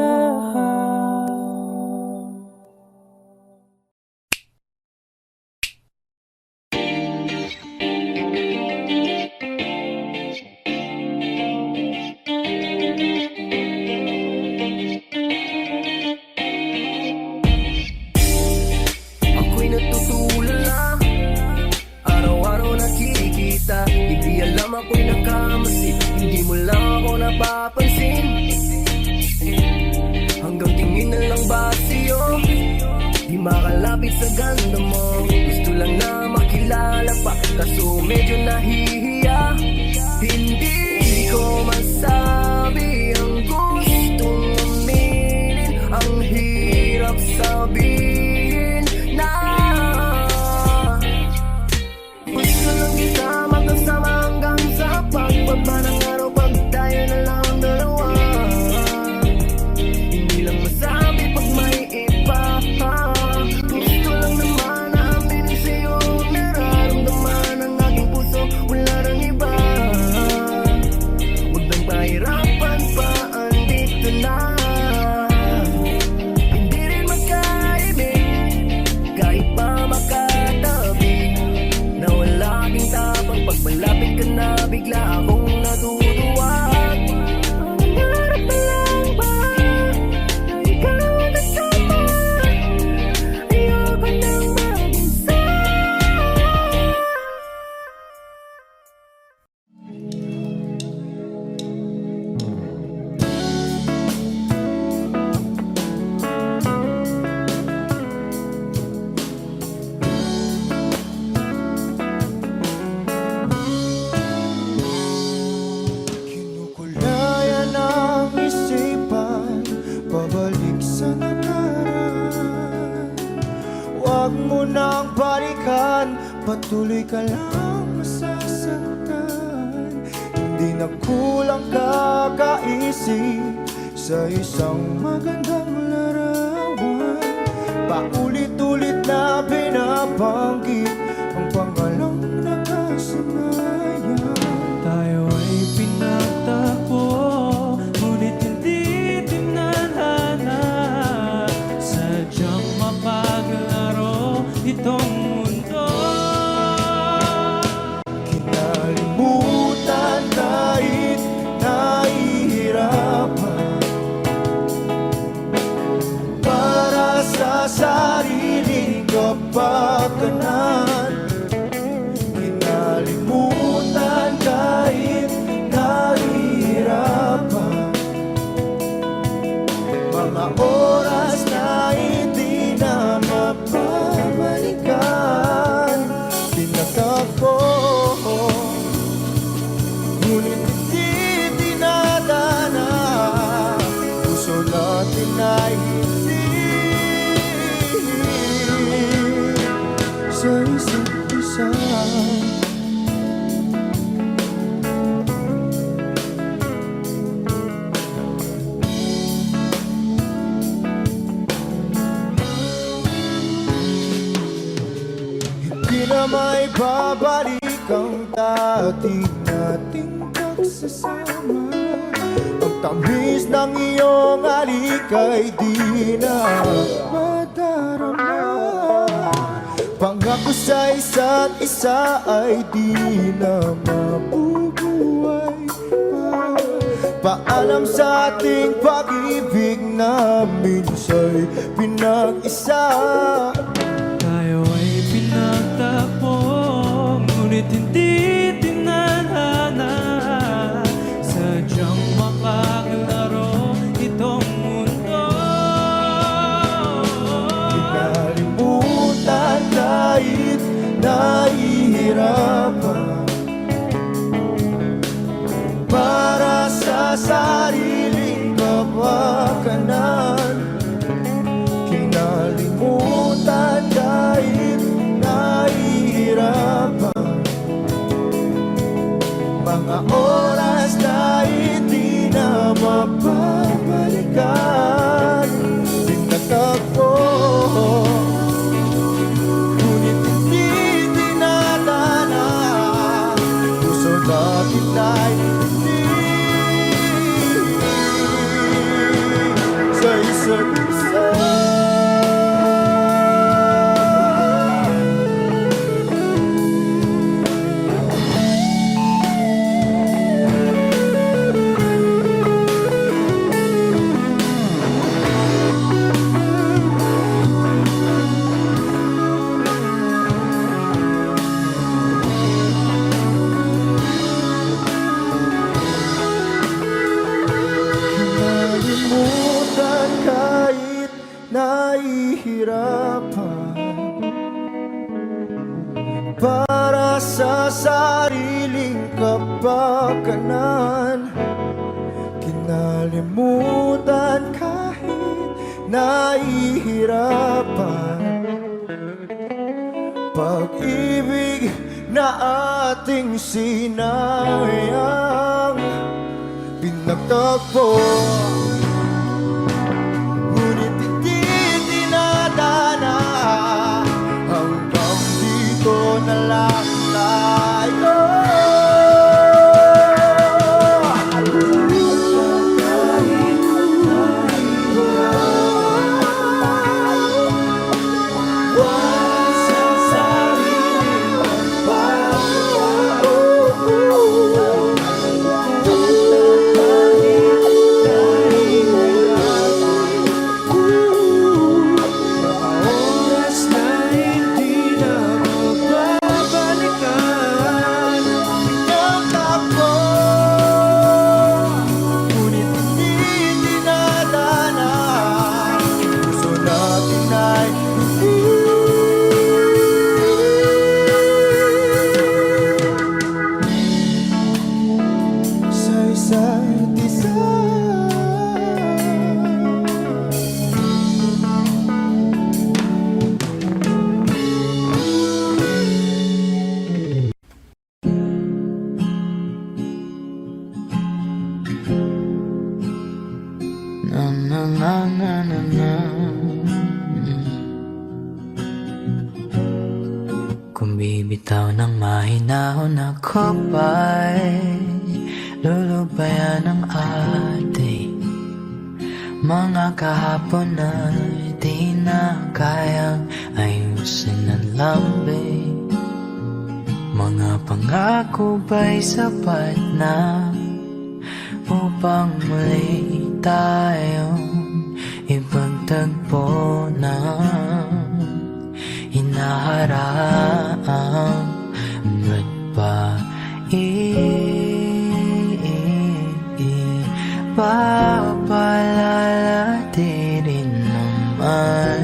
Makalapit sa ganda mo, gusto lang na makilala pa, kaso medyo nahihiya. Hindi ko masabi ang gustong aminin, ang hirap sabihin na gusto lang kita magkasama hanggang sa pagbaba ng araw, pag tayo na lang ang dalawa. Hindi lang masabi pag may iba. Gusto lang naman na aminin sa'yo ang nararamdaman ng aking puso, wala nang iba. nang balikan, patuloy ka lang masasaktan. Hindi na kulang kakaisip sa isang magandang larawan. Paulit-ulit na binabanggit ang pangalang nakasanayan. Tayo ay pinagtagpo, ngunit hindi tinadhana. Sadyang mapaglaro itong mundo. Kinalimutan kahit nahihirapan, para sa sariling kapakanan. Kinalimutan kahit nahihirapan, mga oras na hindi na mapabalikan. Pinagtagpo, ngunit hindi dinadana. Puso natin ay hindi sa isa't isa. Hindi na may babalik ang dati nating pagsasama. Ang tamis ng iyong halik ay di na madarama. Pangako sa isa't isa ay di na mabubuhay pa. Paalam sa ating pag-ibig na minsa'y pinag-isa. Tayo ay pinagtagpo, ngunit hindi tinadhana. Sadyang mapaglaro itong mundo. Kinalimutan kahit nahihirapan, para sa sariling kapakanan. Kinalimutan kahit nahihirapan, mga oras na hindi na mapabalikan. Pinagtagpo, ngunit hindi dinadana. Puso natin ay hindi sa isa't isa. Kinalimutan kahit nahihirapan, para sa sariling kapakanan. Kinalimutan kahit nahihirapan, pag-ibig na ating sinayang. Pinagtagpo, ngunit hindi dinadana. Hanggang dito na lang tayo. Na na na na na na. Kung bibitaw ng mahinahon ako ba'y lulubayan ng ating mga kahapon na di na kayang ayusin ng lambing. Mga pangako ba'y sapat na upang muli tayong ipagtagpo na hinaharap? Ba't ba papalala rin naman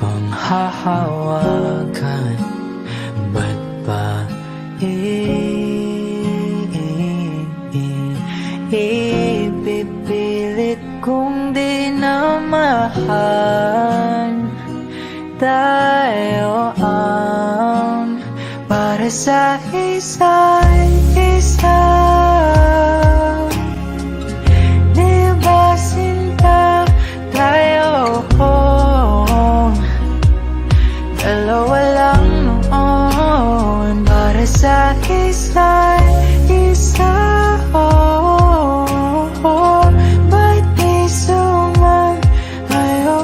panghahawakan? Ba't ba ipipilit kong di na mahal? Tayo ang para sa isa't isa. Di ba sinta tayo? Dalawa lang noon para sa isa't isa. Ba't di sumayo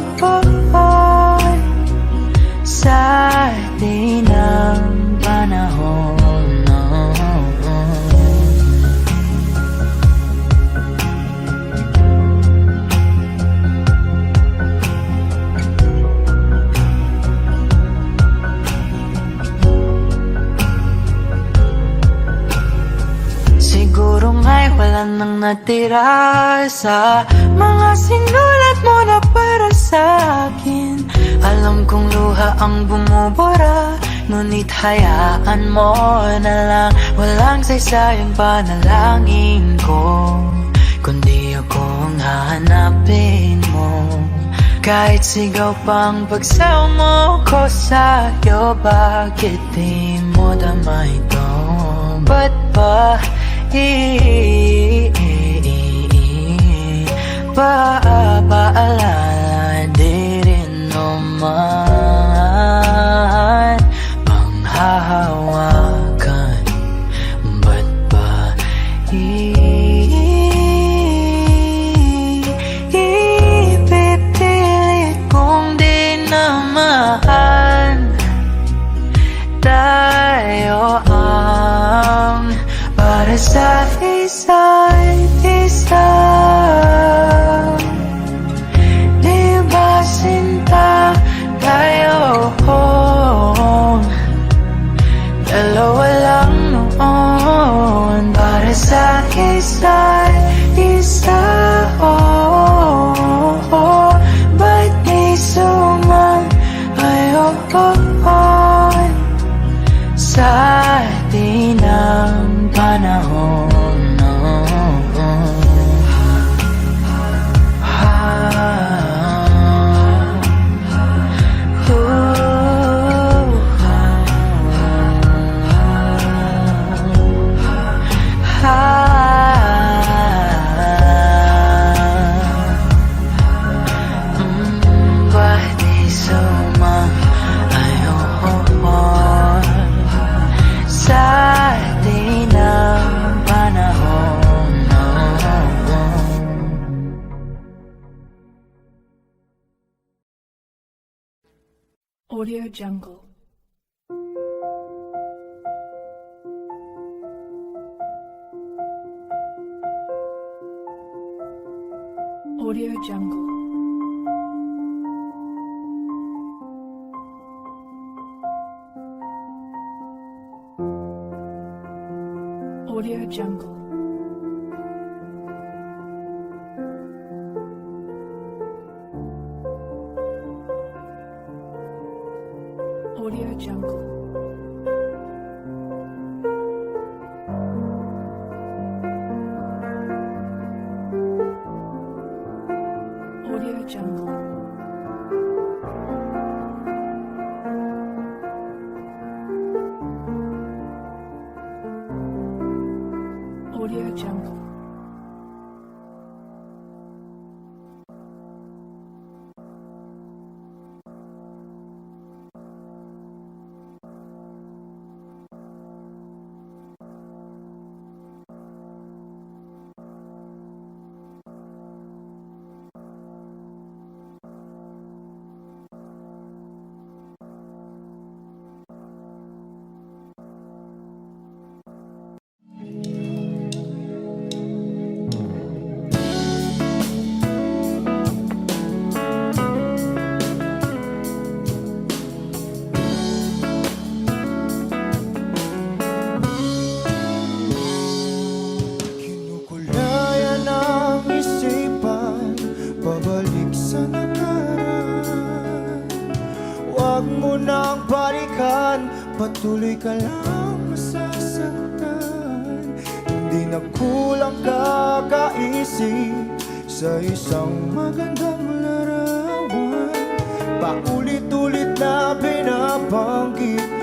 sa atin ang panahon? Siguro nga'y wala nang natira sa mga sinulat mo na para sa akin. Alam kong luha ang bumubura, ngunit hayaan mo na lang. Walang saysayang panalangin ko, kundi ako ang hahanapin mo. Kahit sigaw pang pagsaw mo ko sa'yo, bakit di mo dama ito? Ba't ba paalala di rin naman panghahawakan? Ba't ba ipipilit kong di na mahal? Tayo ang para sa isa't isa. Di ba sinta tayo? Dalawa lang noon para sa isa't isa. Ba't di sumayo sa atin ang panahon? Ba't di sumayo sa atin ang panahon? Audio Jungle. Audio Jungle. Audio Jungle. Audio Jungle. Audio Jungle. Jungle. Kinukulayan ang isipan, pabalik sa nakaraan. Huwag mo nang balikan, patuloy ka lang masasaktan. Hindi na kulang kakaisip sa isang magandang larawan. Paulit-ulit na binabanggit